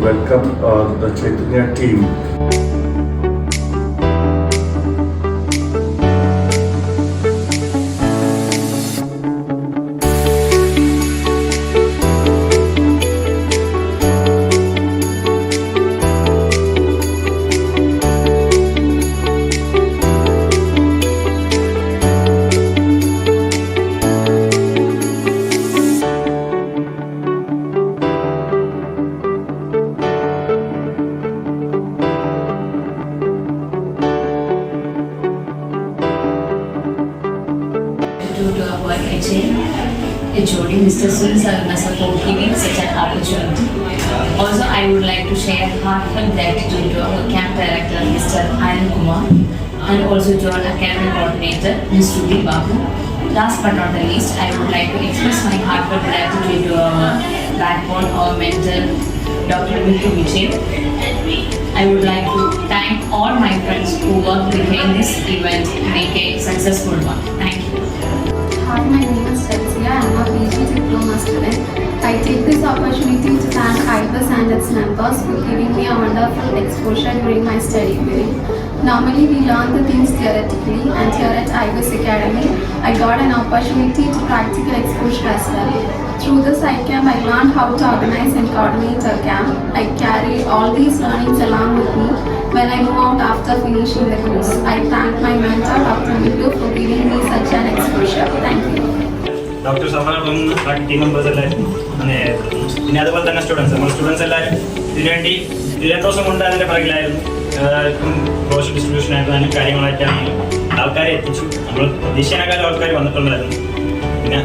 welcome the Chaitanya team. To our HOD, Mr. Sun Sarvasa, for giving such an opportunity. Also, I would like to share heartfelt gratitude to our camp director, Mr. Anand Kumar, and also to our academy coordinator, Ms. Ruby Babu. Last but not the least, I would like to express my heartfelt gratitude to our backbone, our mentor, Dr. Mithu Vijay. I would like to thank all my friends who worked behind this event to make a successful one. Thank you. Hi, my name is Chaitanya. I am a PG diploma student. I take this opportunity to thank Ibis and its members for giving me a wonderful exposure during my study period. Normally, we learn the things theoretically, and here at Ibis Academy, I got an opportunity to practical exposure as well. Through this eyecarecamp, I learned how to organize and coordinate a camp. I carry all these learnings along with me when I move out after finishing the course. I thank my mentor, Dr. Mithu, for giving me such an exposure. Thank you. Dr. Savaragam, team members, and students. Students brochure distribution and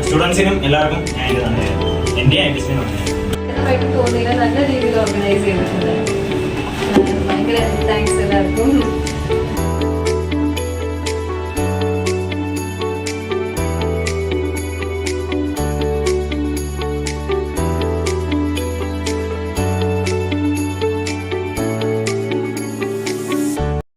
students in എല്ലാവർക്കും ഞാൻ എൻ്റെ ഐഡിയസിനെ